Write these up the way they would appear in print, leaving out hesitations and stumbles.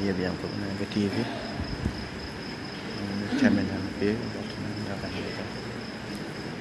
yeɓiyankoɓe Nanga TV camminama feewi dartanaɗa hande kam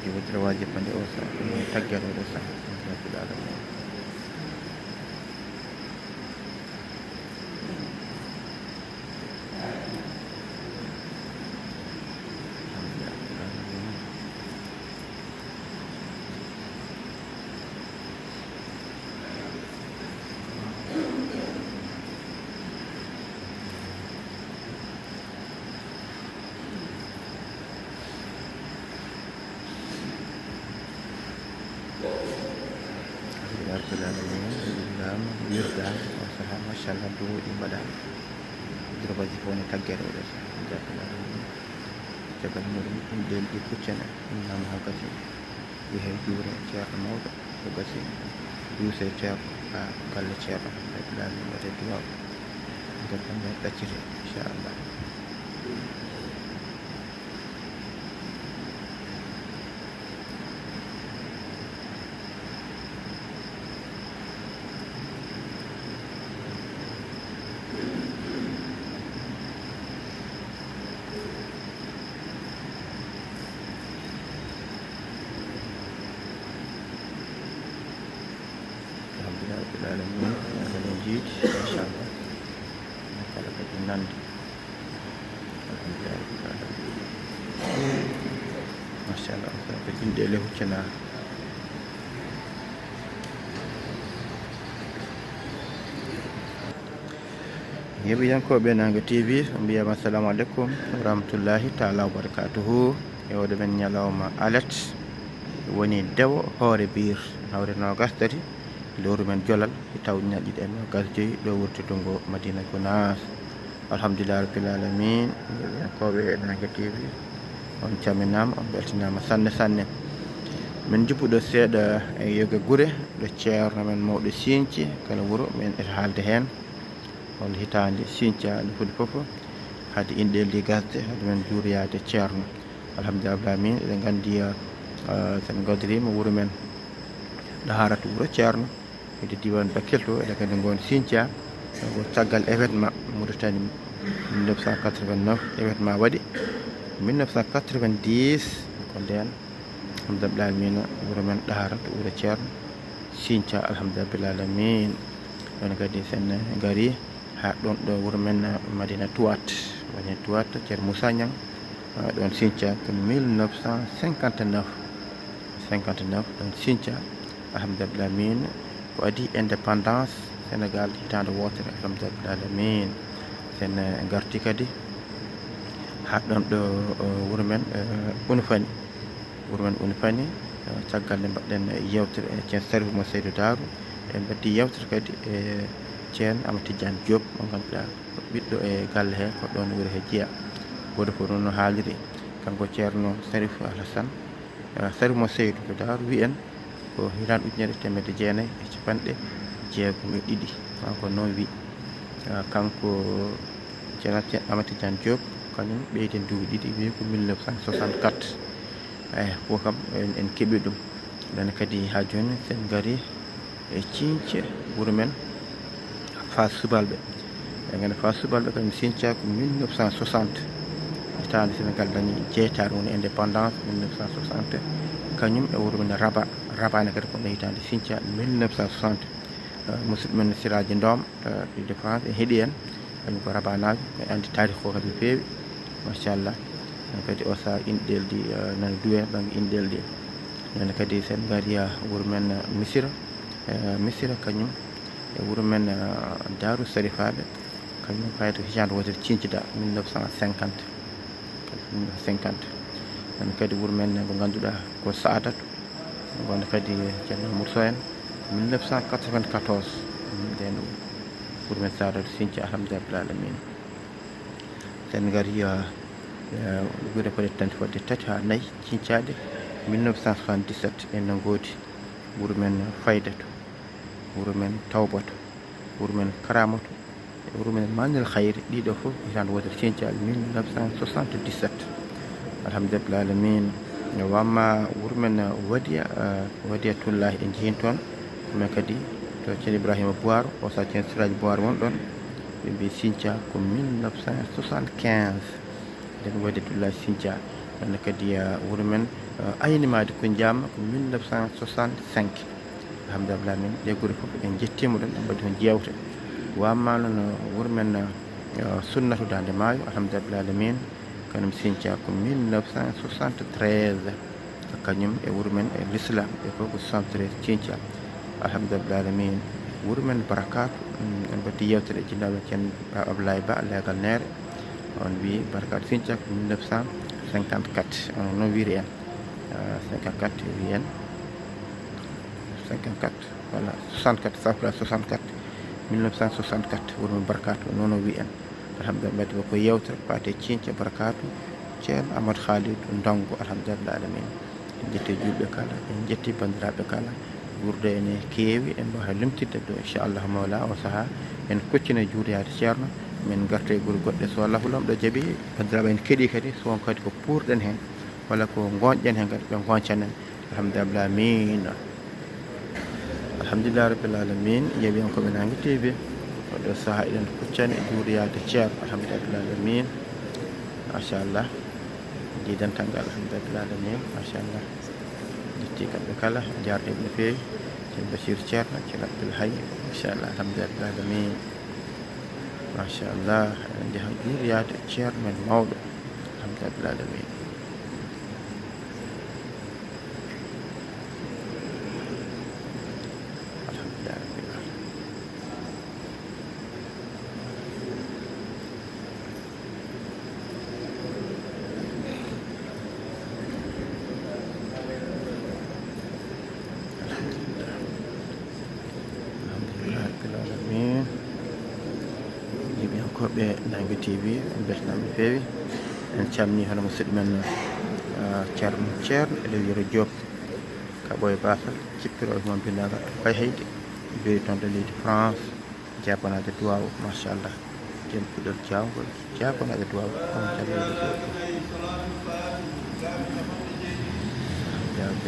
ji woddira wajibande o sa taggere oɗo sa rabbil alamin. Rabbil alamin illam wirdam o saha machallah duuɗi mbaɗama woddira wajiba woni taggere oɗo sa rabbil alamin. Caggal muɗum ɗum delɗi puccane innama ha gasi yehe juure ceerno mawɗo ko gasi duuse ceerno ha galle ceerno rabbil alamin waɗe duwaw nder bande ɗaccite inchallah. Rabbil alamin enen jiiɗi inchallah kala kadi nande alhamdulillah rabbil alamin machallah kadi inde ele huccana yeɓiyankoɓe Nanga TV mbiyama assalamu aleykum wa rahmatullahi taala wa barakatuhu. e oɗo men ñalawma alet woni dewo hoore bir hawre nogas tati lewru men jolal tawñaji ɗiɗi e nogas joyyi ɗo wurtudungo Madina Gounass. alhamdulillah rabbil alamin yeɓiyankoɓe Nanga TV on camminama on beltinama sanne sanne. min juppuɗo seeɗa e yoga guure ɗo ceerno men mawɗo Sinthié kala wuuro min eto haalde hen hol hitande Sinthié no foti foof haade inɗelli gasde haade men juuroyade ceerno. alhamdulillah rabbil alamin eɗen gandi sen gaddirima wuuro men ɗo harata wuuro ceerno ede diwan Bakel to eɗen kadi gon Sinthié ko caggal événement Mauritanie 1989 événement waɗi 1990 ko nden alhamdulillah rabbil alamin wuuro men ɗaharata wuuro ceerno Sinthié alhamdulillah rabbil alamin. ɗon kadi sen gari ha ɗon ɗo wuuro men Madina Touat ceerno Moussa Niang ɗon Sinthié ko 1959 ɗon Sinthié alhamdulillah rabbil alamin ko adi indépendance Sénégal hitande wotere alhamdulillah rabbil alamin. sen garti kadi ha ɗon ɗo wuuro men Unufani caggal nde mbaɗɗen yewtere e ceen Sarif mo Seydou Darou en mbaddi yewtere kadi e ceen Amadou Tidiane Diop mo ganduɗa ko ɓiɗɗo e galle he ko ɗon wuuro he Jeeya. goto fof noon no haaliri kanko ceerno Sarif Alassane Sarif mo Seydou to Darou wi en ko hitande ujunere temedde jeenayyi e capanɗe jeegom e ɗiɗi kanko noon wi. kanko ceerno Amadou Tidiane Diop kañum ɓeyden duuɓi ɗiɗi wi ko 1964 fof kam en keeɓi ɗum. ɗon kadi ha joni sen gari e Sinthié wuuro men Fass Subalɓe e ganda Fass Subalɓe kañum Sinthié ko 1960 hitande Sénégal dañi jeytare woni indépendance 1960 kañum e wuuro men Rabane kadi kono hitande Sinthié 1960 musidɗo men Siraji Ndom ɗi de France e heeɗi en kañum ko rabanajo e andi tarih o kadi feewi machallah. kadi o saha inɗeldi nana duwe banggue inɗeldi. nane kadi sen gari wuuro men Missira kañum e wuuro men Darou Sarifaɓe kañum fayto hitande wotere Cincida 1950 nane kadi wuuro men mo ganduɗa ko Saadatou gonno kadi ceerno Moussa en 1994 nden wuuro men Saadatou Sinthié alhamdulillah rabbil alamin. sen gari guure peut-être tanti fodde tati ha nayyi Cincade 1977 en no goodi wuuro men Faydatou wuuro men Tawbatou wuuro men Karamatu e wuuro men Manel Khayri ɗiɗo fof hitande wotere Cincade 1977 alhamdulillah rabbil alamin. wamma wuuro men Wadiya Tullahi en jeehin toon ɗumen kadi to ceerno Ibrahima Boiro o sa ceerno Siraji Boiro won ɗon ɓe mbi Sinthia ko 1975 nden waɗi Abdoulaye Sinthia. ɗon kadi wuro men aynimade ko jamma ko 1965. alhamdulillah min ɗe gure fof en jettima ɗon en mbaɗi hon jewte. wamma noon wuro men sunnatu dande maayo alhamdulillah alamin kanum Sinthia ko 1973 kañum e wuro men e l'islam e fof ko 73 Sinthia alhamdulillah alamin. wuro men Barakatu en mbaddi yewtere jinnaɓe cen Abdoulaye Ba leegal nere on wi Barakatu Sinthia ko 1954 on noon wiiri en 54 wi en 54 voilà 64 safra 64 1964 wuro men Barakatu noon o wi en alhamdulillah mbaddi ko yewtere fate Sinthia Barakatu ceerno Amadou Khalidou Ndango alhamdulillah alamin. en jetti julɓe kala en jetti bandiraɓe kala wurde ene keewi en mbawa limtidde ɗo inchallahu mawla o saaha en koccine juuroyade ceerno min garta e guure goɗɗe so allahu lam ɗo jaaɓi bandiraɓe en keeɗi kadi so kadi ko puurɗen hen walla ko gonƴen hen kadi ɓe goncanen alhamdulillah amin. alhamdulillah rabbil alamin yeewi en koɓe nangue TV oɗo saaha eɗen koccani e juuroyade ceerno alhamdulillah alamin machallah jiidantangal alhamdulillah alamin machallah. jetti kamɓe kala jardeɓe no feewi ceerno Bachir ceerno ceerno Abdoul Hayy inchallah alhamdulillah alamin machallah. eɗen jaaha juuroyade ceerno men mawɗo alhamdulillah alamin. koɓe Nangue TV en beltanama no feewi en calmini hono musidɗo men ceerno Elewiyero Diop ka ɓooye basal cippiro e mum bindaga fay hayde biri toon de leydi France jabanade duwaw machallah jen puɗɗol jawgol jabanade duwaw on calmini Diop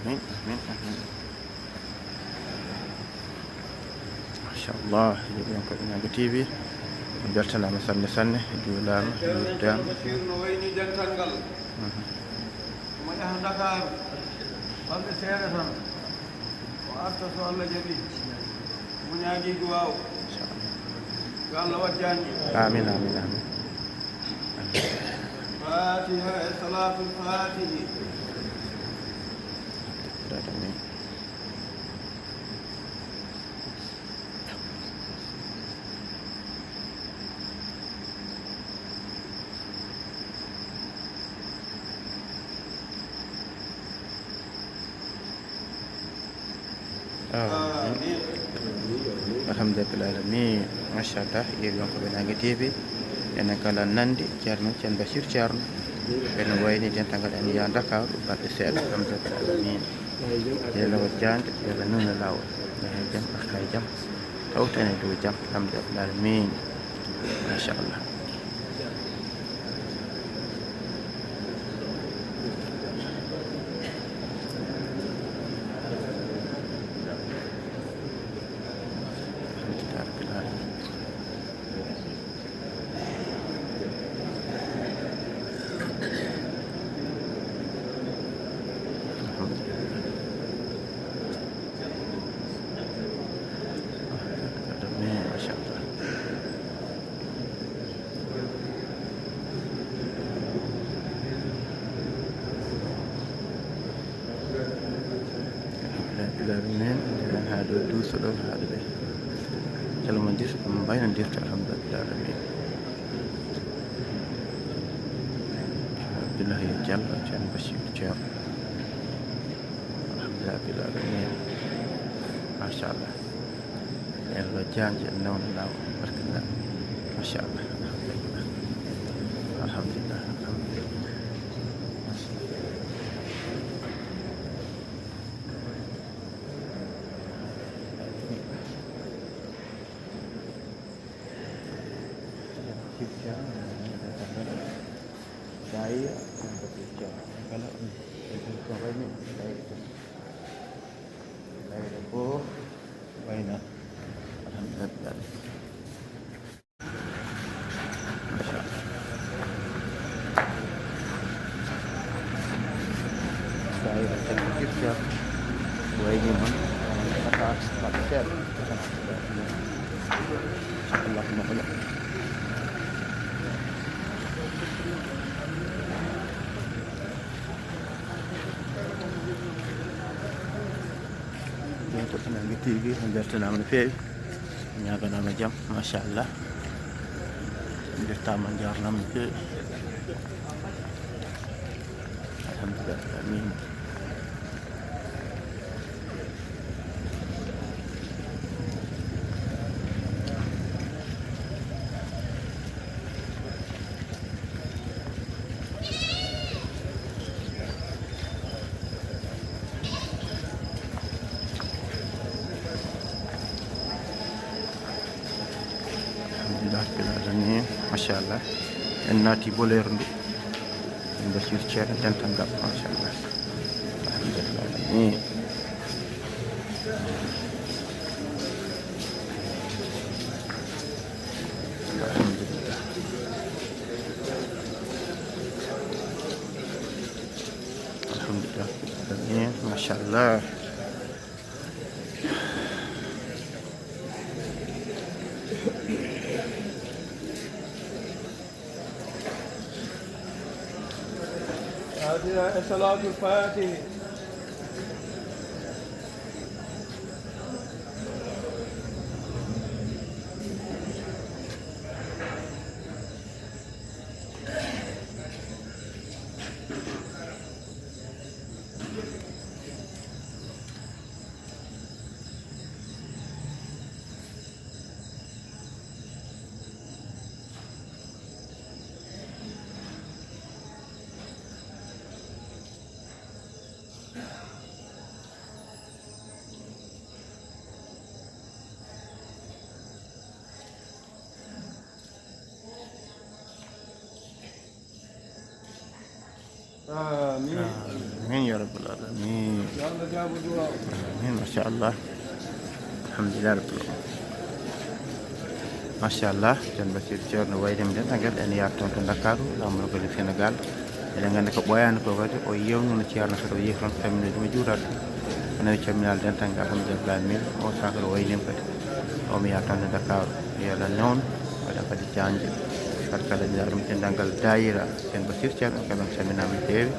Amin, amin, amin. Mashallah, yang ko Inago TV. On beltanama sanne sanne, juulama, juurdama. no wayni dental ngal mo yaha Dakar balɗe seeɗa tan o arta so Allah jaɓi mo ñaagui duwaw yo Allah wajjani Amin, amin, amin. fatiha e salatul fatihi Amin. Alhamdulillah alamin. Masyaallah, yewi on ko Inago TV. Enen kala nandi ceerno Ceen Bachir ceerno ene wayni dental en ya Dakar balɗe seeɗa. Alhamdulillah alamin. Yalla wajjande yalla nuna lawol e jam arta e jam tawta ene dow jam. Alhamdulillah alamin. Mashallah. Alamin. Hado duuso ɗo haɗo ɓe calmodirta ɗum mbaynodirta. Alhamdulillah alamin. Abdoulaye Diallo Ceen Bachir ceerno. Alhamdulillah alamin. Mashallah, yalla janji en nawna lawol barkallah. Mashallah, alhamdulillah, alhamdulillah. Saya untuk kerja. Kalau kerja ini saya lepo, banyak. Alhamdulillah. Saya akan kerja. Ini kata pasir. Allah maha. Untuk Inago TV on beltanama no feewi, ñaganama jaam machallah, mbittama jarnama no feewi. Alhamdulillah amin. Mashallah, en naati boleero ndu en Bachir ceerno dental ngal. Machallah, alhamdulillah alamin. Alhamdulillah. Alhamdulillah alamin. Mashallah. فاتحه e salatul fatihi amin ya rabbal alamin. Amin masyaallah. Alhamdulillah rabbil alamin. Masyaallah Ceerno Bassirou Thierno waydemi dendagal en yarton to Dakaru lamdo ko Sénégal eɗen gandi ko ɓoyani ko kadi o yewnuno Ceerno kadi o yehi toon tamine ɗum e juurat onawi camminal dental alhamdulillah min o saka o waynima kadi omo yaha toon to Dakaru yala noon waɗa kadi janje kadi kala jarum dendagal dayira Ceerno Bassirou Thierno kadi on camminama no fewi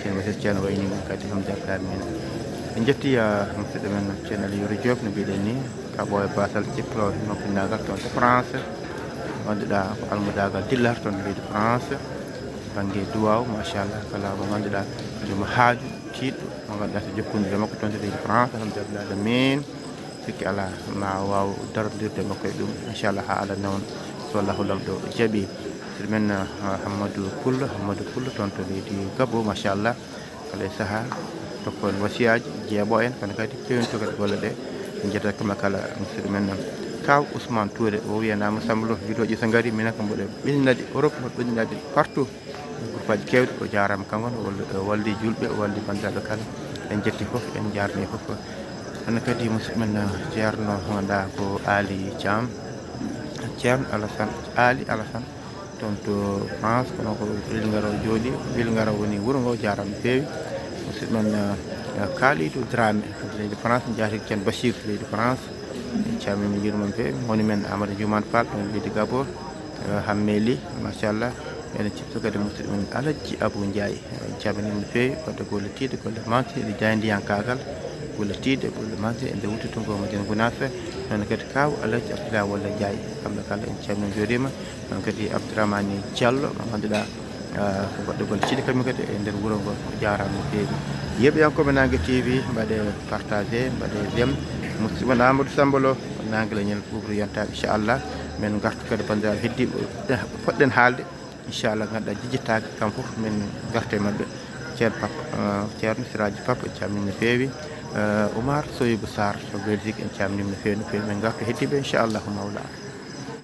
Ceerno Bassirou Thierno waynima kadi alhamdulillah min en jetti musidɗo men Ceerno Aliou Diop no mbiɗen ni kabo e basal cipro noppinagal toon to France ganduɗa ko almudagal dillata toon leydi France banggue duwaw machallah kala mo ganduɗa jomo haaju tiɗɗo mo ganduɗa so jokkudire makko toon to leydi France alhamdulillah min sikki ala ma waw darodirde makko e ɗum inchallah ha ala noon so allahu lamɗo jaaɓi siɗo men Hammadou Pullo toon to leydi Gabo machallah kala e saaha tokko en wasiyaji jeeɓo en kono kadi fewinto kadi golle ɗe en jettata kama kala musidɗo men kaw Ousmane Touré o wiyanama Sambalo vidéo so gari minen kam mboɗo ɓilnade Europe mboɗo ɓilnade partout groupe aji kewɗi o jarama kanko o walli julɓe o walli bandiraɓe kala en jetti foof en jarni foof kono kadi musidɗo men ceerno ganduɗa ko Ali Thiam ceerno Ali Alassane toon to France kono ko Villingara o jooɗi Villingara woni wuuro ngo jarama feewi musidɗo men Kalidou Dramé leydi France jaati Ceerno Bassirou leydi France en calmini yurmon feewi woni men Amadou Dioumane Fall ɗon leydi Gabon Hammeli machallah ene cifto kadi musidɗo men Alaji Abou Ndiaye en calminimo no feewi wadde golle tiiɗe golle manti ɗe jayndiyankagal golle tiiɗe golle manti e nde wuttutungo Madina Gounass noon kadi kaw Alaji Abdoulaye Walla Ndiaye kamɓe kala en calmini jooɗima noon kadi Abdourahmane Diallo mo ganduɗa ko goɗɗo golle tiiɗe kamɓe kadi e nder wuuro ngo jarama no feewi yeɓiyankoɓe Nangue TV mbaɗe partagé mbaɗe j'aime musidɗo men Amadou Sambalo Nangue leñol ɓuɓru yontaɓe inchallah min gartu kadi bandiraɓe heddiɓe poɗɗen haalde inchallah ganduɗa jijjittake kam foof min garte mabɓe ceerno Siraji Papa en calmini no feewi Oumar Soyibou Sarr to Belgique en calminima no feewi min gartu heddiɓe inchallahu mawla